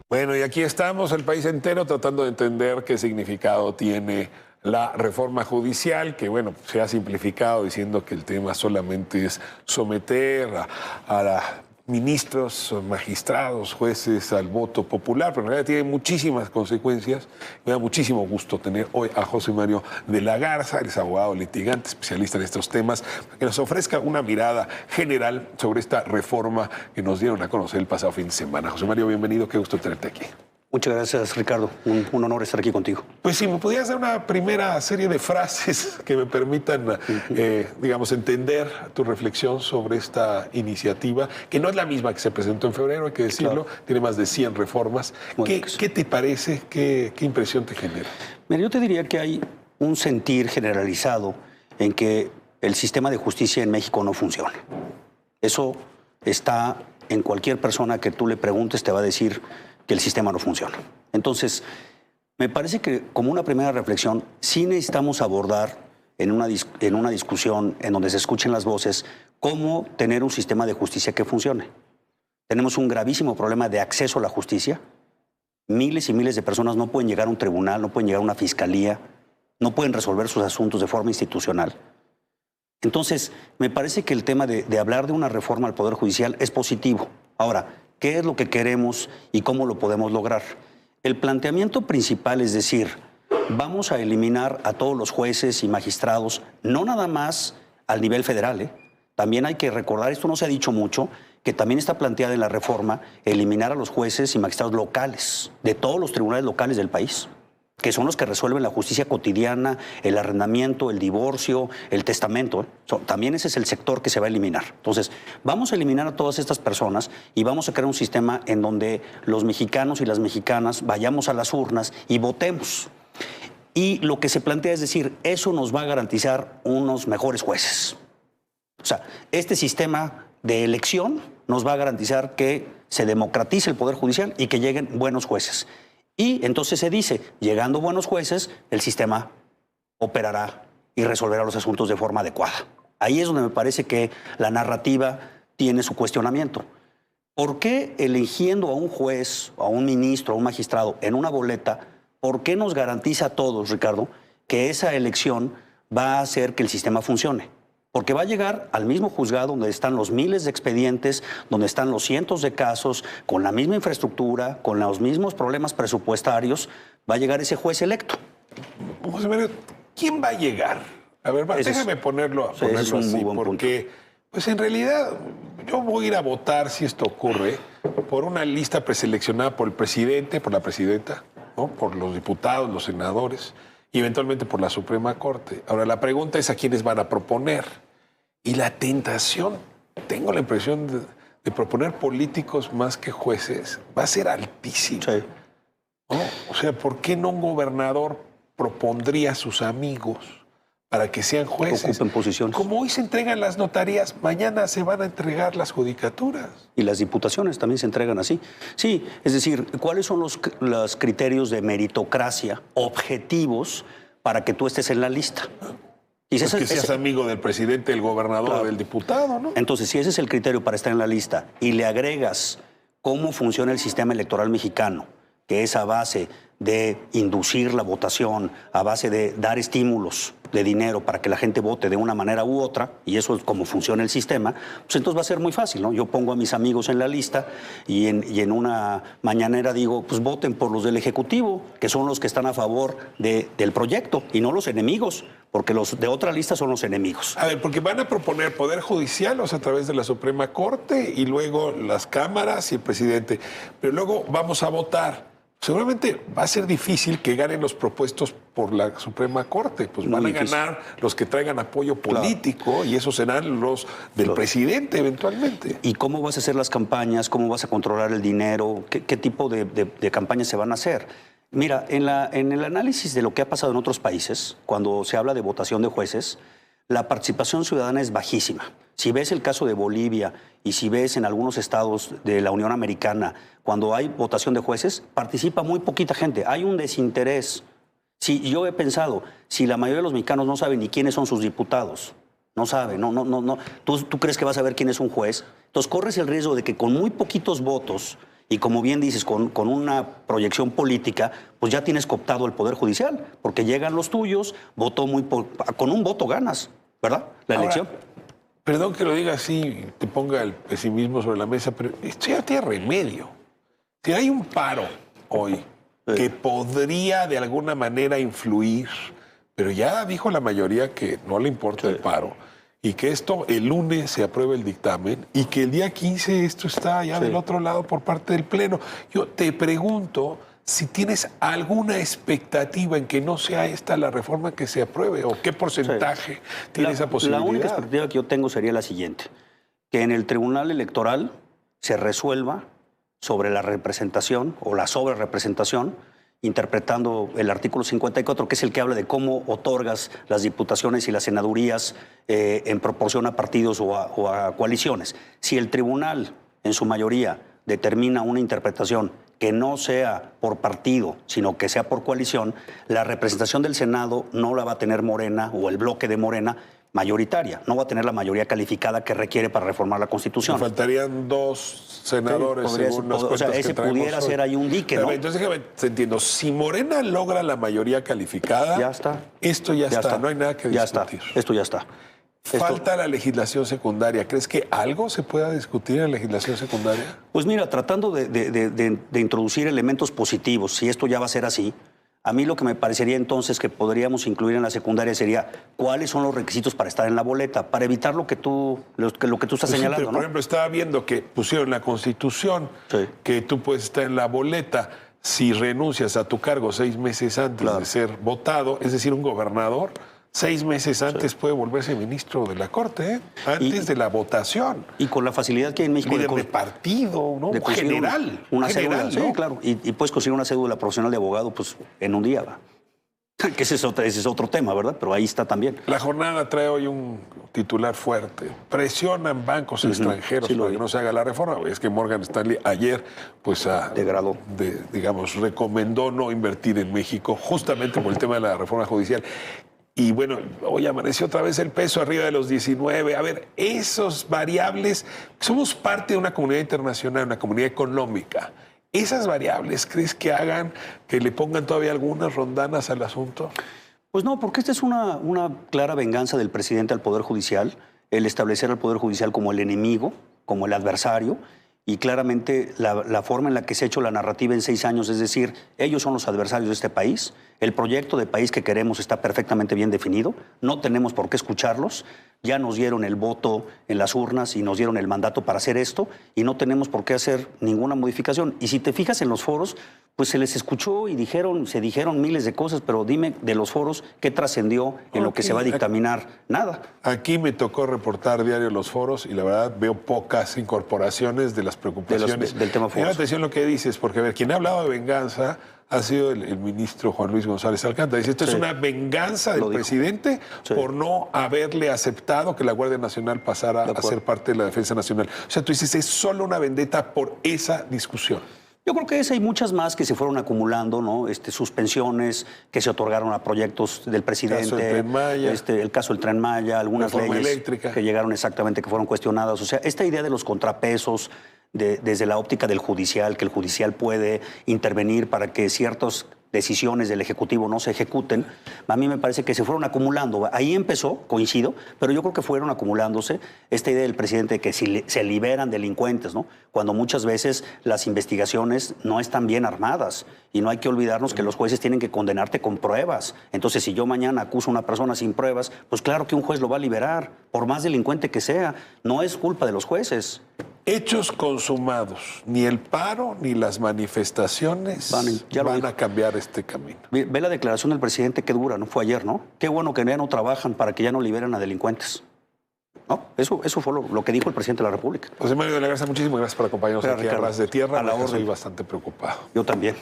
Bueno, y aquí estamos, el país entero, tratando de entender qué significado tiene la reforma judicial, que bueno, se ha simplificado diciendo que el tema solamente es someter a ministros, magistrados, jueces al voto popular, pero en realidad tiene muchísimas consecuencias. Me da muchísimo gusto tener hoy a José Mario de la Garza, él es abogado litigante, especialista en estos temas, para que nos ofrezca una mirada general sobre esta reforma que nos dieron a conocer el pasado fin de semana. José Mario, bienvenido, qué gusto tenerte aquí. Muchas gracias, Ricardo. Un honor estar aquí contigo. Pues si me pudieras dar una primera serie de frases que me permitan, digamos, entender tu reflexión sobre esta iniciativa, que no es la misma que se presentó en febrero, hay que decirlo, claro. Tiene más de 100 reformas. ¿Qué te parece? ¿Qué impresión te genera? Mira, yo te diría que hay un sentir generalizado en que el sistema de justicia en México no funciona. Eso está en cualquier persona que tú le preguntes, te va a decir que el sistema no funciona. Entonces, me parece que como una primera reflexión, sí necesitamos abordar en una discusión en donde se escuchen las voces, cómo tener un sistema de justicia que funcione. Tenemos un gravísimo problema de acceso a la justicia. Miles y miles de personas no pueden llegar a un tribunal, no pueden llegar a una fiscalía, no pueden resolver sus asuntos de forma institucional. Entonces, me parece que el tema de hablar de una reforma al Poder Judicial es positivo. Ahora, ¿qué es lo que queremos y cómo lo podemos lograr? El planteamiento principal es decir, vamos a eliminar a todos los jueces y magistrados, no nada más al nivel federal, También hay que recordar, esto no se ha dicho mucho, que también está planteada en la reforma eliminar a los jueces y magistrados locales, de todos los tribunales locales del país, que son los que resuelven la justicia cotidiana, el arrendamiento, el divorcio, el testamento. También ese es el sector que se va a eliminar. Entonces, vamos a eliminar a todas estas personas y vamos a crear un sistema en donde los mexicanos y las mexicanas vayamos a las urnas y votemos. Y lo que se plantea es decir, eso nos va a garantizar unos mejores jueces. O sea, este sistema de elección nos va a garantizar que se democratice el Poder Judicial y que lleguen buenos jueces. Y entonces se dice, llegando buenos jueces, el sistema operará y resolverá los asuntos de forma adecuada. Ahí es donde me parece que la narrativa tiene su cuestionamiento. ¿Por qué eligiendo a un juez, a un ministro, a un magistrado en una boleta, por qué nos garantiza a todos, Ricardo, que esa elección va a hacer que el sistema funcione? Porque va a llegar al mismo juzgado donde están los miles de expedientes, donde están los cientos de casos, con la misma infraestructura, con los mismos problemas presupuestarios, va a llegar ese juez electo. José Mario, ¿quién va a llegar? A ver, déjame ponerlo así, porque pues en realidad yo voy a ir a votar, si esto ocurre, por una lista preseleccionada por el presidente, por la presidenta, ¿no? Por los diputados, los senadores y eventualmente por la Suprema Corte. Ahora, la pregunta es a quiénes van a proponer. Y la tentación, tengo la impresión de proponer políticos más que jueces, va a ser altísima. Sí. ¿No? O sea, ¿por qué no un gobernador propondría a sus amigos para que sean jueces? Ocupen posiciones. Como hoy se entregan las notarías, mañana se van a entregar las judicaturas. Y las diputaciones también se entregan así. Sí, es decir, ¿cuáles son los criterios de meritocracia objetivos para que tú estés en la lista? Y pues que seas amigo del presidente, del gobernador, claro, o del diputado, ¿no? Entonces, si ese es el criterio para estar en la lista y le agregas cómo funciona el sistema electoral mexicano, que es a base de inducir la votación, a base de dar estímulos de dinero para que la gente vote de una manera u otra, y eso es como funciona el sistema, pues entonces va a ser muy fácil, ¿no? Yo pongo a mis amigos en la lista y en una mañanera digo, pues voten por los del Ejecutivo, que son los que están a favor del proyecto, y no los enemigos, porque los de otra lista son los enemigos. A ver, porque van a proponer Poder Judicial, o sea, a través de la Suprema Corte, y luego las cámaras y el presidente, pero luego vamos a votar. Seguramente va a ser difícil que ganen los propuestos por la Suprema Corte, pues van a ganar los que traigan apoyo político, claro, y esos serán los del presidente eventualmente. ¿Y cómo vas a hacer las campañas? ¿Cómo vas a controlar el dinero? ¿Qué tipo de campañas se van a hacer? Mira, en el análisis de lo que ha pasado en otros países, cuando se habla de votación de jueces, la participación ciudadana es bajísima. Si ves el caso de Bolivia y si ves en algunos estados de la Unión Americana, cuando hay votación de jueces, participa muy poquita gente. Hay un desinterés. Si yo he pensado, si la mayoría de los mexicanos no saben ni quiénes son sus diputados, no saben, no. ¿Tú crees que vas a ver quién es un juez? Entonces corres el riesgo de que con muy poquitos votos Y como bien dices, con una proyección política, pues ya tienes cooptado el Poder Judicial, porque llegan los tuyos, con un voto ganas, ¿verdad? La elección. Perdón que lo diga así, te ponga el pesimismo sobre la mesa, pero esto ya tiene remedio. Si hay un paro hoy que podría de alguna manera influir, pero ya dijo la mayoría que no le importa el paro, y que esto el lunes se apruebe el dictamen y que el día 15 esto está ya del otro lado por parte del Pleno. Yo te pregunto si tienes alguna expectativa en que no sea esta la reforma que se apruebe o qué porcentaje tiene esa posibilidad. La única expectativa que yo tengo sería la siguiente, que en el Tribunal Electoral se resuelva sobre la representación o la sobrerepresentación, interpretando el artículo 54, que es el que habla de cómo otorgas las diputaciones y las senadurías en proporción a partidos o a coaliciones. Si el tribunal, en su mayoría, determina una interpretación que no sea por partido, sino que sea por coalición, la representación del Senado no la va a tener Morena o el bloque de Morena mayoritaria, no va a tener la mayoría calificada que requiere para reformar la Constitución. Me faltarían 2 senadores, según las cuentas ese que pudiera ser ahí un dique, ¿no? Entonces, déjame, te entiendo. Si Morena logra la mayoría calificada, ya está. Esto ya está. No hay nada que discutir. Esto ya está. Falta la legislación secundaria. ¿Crees que algo se pueda discutir en la legislación secundaria? Pues mira, tratando de introducir elementos positivos, si esto ya va a ser así, a mí lo que me parecería entonces que podríamos incluir en la secundaria sería cuáles son los requisitos para estar en la boleta, para evitar lo que tú estás señalando. Pero, por ejemplo, estaba viendo que pusieron en la Constitución que tú puedes estar en la boleta si renuncias a tu cargo 6 meses antes de ser votado, es decir, un gobernador 6 meses antes puede volverse ministro de la Corte, antes de la votación. Y con la facilidad que hay en México... Líder de partido, ¿no? General. Una cédula, sí, claro. Y puedes conseguir una cédula profesional de abogado pues en un día, ¿va? Que ese es otro tema, ¿verdad? Pero ahí está también. La jornada trae hoy un titular fuerte. Presionan bancos extranjeros para que no se haga la reforma. Es que Morgan Stanley ayer, pues, degradó. Digamos, recomendó no invertir en México justamente por el tema de la reforma judicial. Y bueno, hoy amaneció otra vez el peso arriba de los 19. A ver, esos variables, somos parte de una comunidad internacional, una comunidad económica. ¿Esas variables crees que hagan que le pongan todavía algunas rondanas al asunto? Pues no, porque esta es una clara venganza del presidente al Poder Judicial, el establecer al Poder Judicial como el enemigo, como el adversario, y claramente la forma en la que se ha hecho la narrativa en 6 años, es decir, ellos son los adversarios de este país, el proyecto de país que queremos está perfectamente bien definido, no tenemos por qué escucharlos, ya nos dieron el voto en las urnas y nos dieron el mandato para hacer esto y no tenemos por qué hacer ninguna modificación. Y si te fijas en los foros, pues se les escuchó y se dijeron miles de cosas, pero dime de los foros qué trascendió en lo que se va a dictaminar. Nada. Aquí me tocó reportar diario los foros y la verdad veo pocas incorporaciones de las preocupaciones. Del tema foros. Me da atención lo que dices, porque a ver, quien ha hablado de venganza ha sido el ministro Juan Luis González Alcántara. Dice, esto es una venganza del presidente por no haberle aceptado que la Guardia Nacional pasara a ser parte de la Defensa Nacional. O sea, tú dices, es solo una vendetta por esa discusión. Yo creo que hay muchas más que se fueron acumulando, ¿no? Suspensiones que se otorgaron a proyectos del presidente. El caso del Tren Maya. El caso del Tren Maya, algunas leyes eléctrica que llegaron exactamente, que fueron cuestionadas. O sea, esta idea de los contrapesos, desde la óptica del judicial, que el judicial puede intervenir para que ciertas decisiones del Ejecutivo no se ejecuten, a mí me parece que se fueron acumulando. Ahí empezó, coincido, pero yo creo que fueron acumulándose esta idea del presidente de que si se liberan delincuentes, ¿no? Cuando muchas veces las investigaciones no están bien armadas y no hay que olvidarnos que los jueces tienen que condenarte con pruebas. Entonces, si yo mañana acuso a una persona sin pruebas, pues claro que un juez lo va a liberar, por más delincuente que sea. No es culpa de los jueces. Hechos consumados, ni el paro ni las manifestaciones van a cambiar este camino. Ve la declaración del presidente, qué dura, ¿no? Fue ayer, ¿no? Qué bueno que ya no trabajan para que ya no liberen a delincuentes. ¿No? Eso fue lo que dijo el presidente de la República. José Mario de la Garza, muchísimas gracias por acompañarnos aquí a Ras de Tierra. A la orden. Estoy bastante preocupado. Yo también.